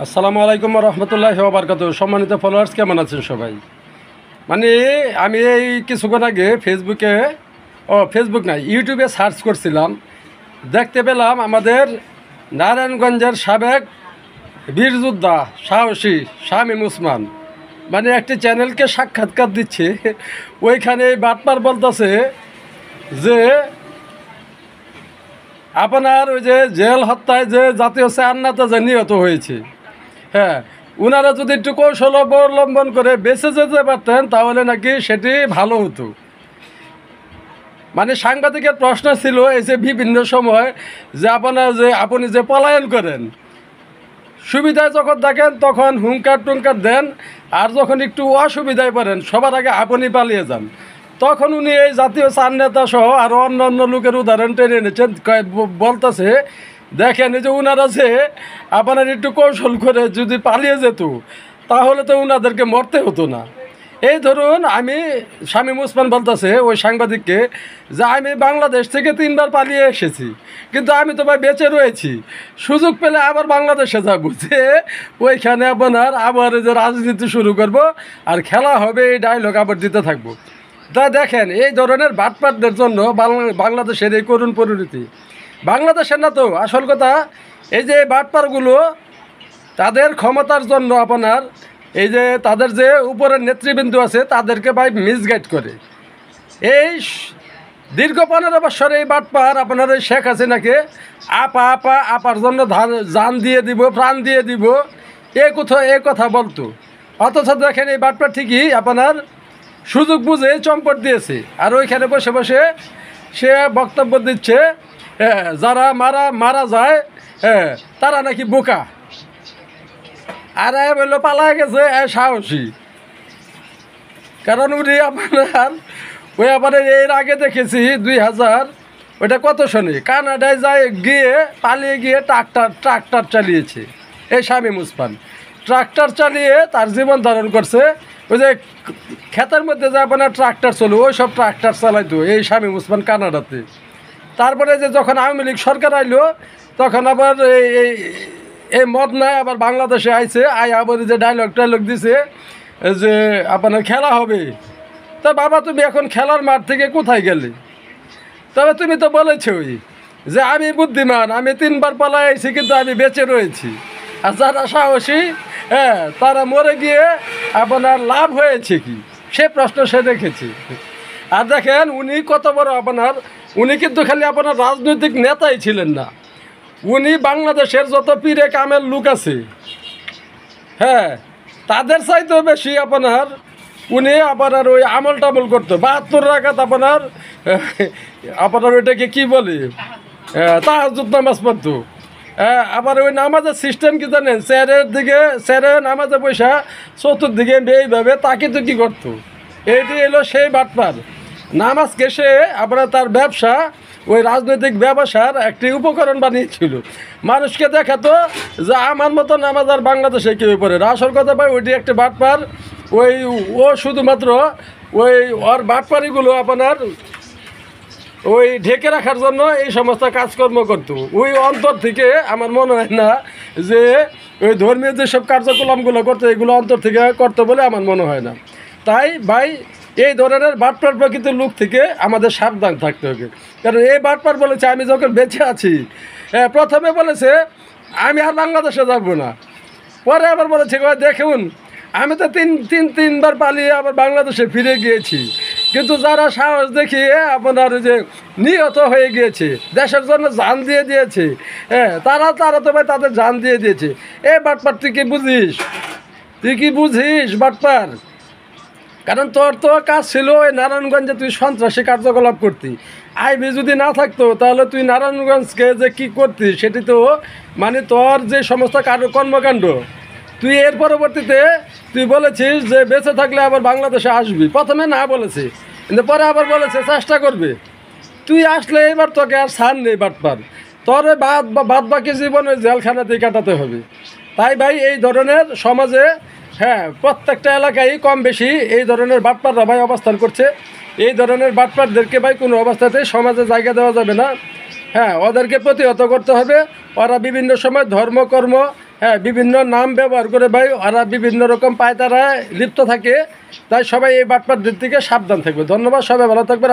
আসসালামু আলাইকুম রহমতুল্লাহি ওয়া বারাকাতুহু। সম্মানিত ফলোয়ার্স, কেমন আছেন সবাই? মানে আমি এই কিছুক্ষণ আগে ফেসবুক না, ইউটিউবে সার্চ করছিলাম, দেখতে পেলাম আমাদের নারায়ণগঞ্জের সাবেক বীরযোদ্ধা সাহসী শামীম ওসমান মানে একটি চ্যানেলকে সাক্ষাৎকার দিচ্ছে। ওইখানে বাটপার বলতেছে যে আপনার ওই যে জেল হত্যায় যে জাতীয় চেয়ারনাতে যে নিহত হয়েছে, হ্যাঁ, ওনারা যদি একটু কৌশল অবলম্বন করে বেঁচে যেতে পারতেন তাহলে নাকি সেটি ভালো হতো। মানে সাংবাদিকের প্রশ্ন ছিল এই যে বিভিন্ন সময় যে আপনি যে পলায়ন করেন, সুবিধায় যখন থাকেন তখন হুঙ্কার টুঙ্কার দেন, আর যখন একটু অসুবিধায় পড়েন সবার আগে আপনি পালিয়ে যান। তখন উনি এই জাতীয় চার নেতা সহ আরও অন্য অন্য লোকের উদাহরণ টেনে এনেছেন, বলতেছে দেখেন এই যে উনারা যে আপনার একটু কৌশল করে যদি পালিয়ে যেত তাহলে তো উনাদেরকে মরতে হতো না। এই ধরুন, আমি শামীম ওসমান বলতেছে ওই সাংবাদিককে যে আমি বাংলাদেশ থেকে 3বার পালিয়ে এসেছি, কিন্তু আমি তো ভাই বেঁচে রয়েছি, সুযোগ পেলে আবার বাংলাদেশে যাব, যে ওইখানে আবার যে রাজনীতি শুরু করব আর খেলা হবে, এই ডায়লগ আবার দিতে থাকবো। তা দেখেন এই ধরনের বাটপাটদের জন্য বাংলাদেশের এই করুণ পরিণতি। বাংলাদেশের না তো, আসল কথা এই যে বাটপারগুলো তাদের ক্ষমতার জন্য এই যে তাদের যে উপরের নেতৃবৃন্দ আছে তাদেরকে ভাই মিসগাইড করে। এই দীর্ঘ 15 বছর এই বাটপার আপনার ওই শেখ হাসিনাকে আপার জন্য জান দিয়ে দিব, প্রাণ দিয়ে দিব, এ কথা বলতো। অথচ দেখেন এই বাটপার ঠিকই আপনার সুযোগ বুঝে চম্পট দিয়েছে, আর ওইখানে বসে বসে সে বক্তব্য দিচ্ছে, হ্যাঁ, যারা মারা যায়, হ্যাঁ, তারা নাকি বোকা, আর বললো পালা গেছে সাহসী। কারণ উনি আপনার এর আগে দেখেছি 2000 ওইটা কত সনে কানাডায় পালিয়ে গিয়ে ট্রাক্টর চালিয়েছে এই শামীম ওসমান। ট্রাক্টর চালিয়ে তার জীবন ধারণ করছে। ওই যে ক্ষেতের মধ্যে যে আপনার ট্রাক্টর চলো, ওই সব ট্রাক্টর চালাইতো এই শামীম ওসমান কানাডাতে। তারপরে যে যখন আওয়ামী লীগ সরকার আইলো তখন আবার এই মদ নাই আবার বাংলাদেশে আইছে, আবার যে ডায়লগ দিছে যে আপনার খেলা হবে। তা বাবা, তুমি এখন খেলার মাঠ থেকে কোথায় গেলে? তবে তুমি তো বলেছই যে আমি বুদ্ধিমান, আমি 3বার পালাই আইছি কিন্তু আমি বেঁচে রয়েছি। আর যারা সাহসী, হ্যাঁ, তারা মরে গিয়ে আপনার লাভ হয়েছে কি, সে প্রশ্ন সে দেখেছি। আর দেখেন উনি কত বড় উনি কিন্তু খালি আপনার রাজনৈতিক নেতাই ছিলেন না, উনি বাংলাদেশের যত পীরে কামের লোক আছে, হ্যাঁ, তাদের চাইতেও বেশি উনি ওই আমল টামল করতো। 72 রাকাত আপনার ওইটাকে কি বলে, তাহাজ্জুদ নামাজ পড়তো। আবার ওই নামাজের সিস্টেম কি জানেন, স্যারের নামাজে পয়সা চতুর্দিকে এইভাবে তাকে তো কি করতো। এইটি এলো সেই বাটপার। নামাজকে সে তার ব্যবসা, ওই রাজনৈতিক ব্যবসার একটি উপকরণ বানিয়েছিল। মানুষকে দেখাতো যে আমার মতো নামাজ আর বাংলাদেশে কেউ পড়ে না। আসল কথা ভাই ওইটি একটা বাটপার। ও শুধুমাত্র ওর বাটপারিগুলো ওই ঢেকে রাখার জন্য এই সমস্ত কাজকর্ম করতো। ওই অন্তর থেকে আমার মনে হয় না যে ওই ধর্মীয় যেসব কার্যকলাপগুলো করতো এগুলো অন্তর থেকে করতো বলে আমার মনে হয় না। তাই ভাই এই ধরনের বাটপার প্রকৃতির লোক থেকে আমাদের সাবধান থাকতে হবে। কারণ এই বাটপার বলেছে আমি যখন বেঁচে আছি, প্রথমে বলেছে আমি আর বাংলাদেশে যাব না, পরে আবার বলেছে দেখুন আমি তো তিনবার পালিয়ে আবার বাংলাদেশে ফিরে গিয়েছি, কিন্তু যারা সাহস দেখিয়ে যে নিহত হয়ে গিয়েছে, দেশের জন্য জান দিয়ে দিয়েছে, হ্যাঁ, তারা তো ভাই তাদের জান দিয়ে দিয়েছে। এই বাটপার তুই কি বুঝিস বাটপার? কারণ তোর তো কাজ ছিল ওই নারায়ণগঞ্জে তুই সন্ত্রাসী কার্যকলাপ করতি। আইবি যদি না থাকতো তাহলে তুই নারায়ণগঞ্জকে যে কী করতি সেটি তো মানে তোর যে সমস্ত কর্মকাণ্ড, তুই এর পরবর্তীতে তুই বলেছিস যে বেঁচে থাকলে আবার বাংলাদেশে আসবি। প্রথমে না বলেছে, কিন্তু পরে আবার বলেছে চেষ্টা করবে। তুই আসলে এবার তোকে আর ছাড় নেই বাটপার, তোর বাদ বাকি জীবন ওই জেলখানাতেই কাটাতে হবে। তাই ভাই এই ধরনের সমাজে, হ্যাঁ, প্রত্যেকটা এলাকায় কম বেশি এই ধরনের বাটপাররা ভাই অবস্থান করছে। এই ধরনের বাটপারদেরকে ভাই কোনো অবস্থাতেই সমাজে জায়গা দেওয়া যাবে না। হ্যাঁ, ওদেরকে প্রতিহত করতে হবে। ওরা বিভিন্ন সময় ধর্মকর্ম হ্যাঁ, বিভিন্ন নাম ব্যবহার করে ভাই ওরা বিভিন্ন রকম পায়তারা লিপ্ত থাকে। তাই সবাই এই বাটপারদের থেকে সাবধান থাকবে। ধন্যবাদ, সবাই ভালো থাকবেন।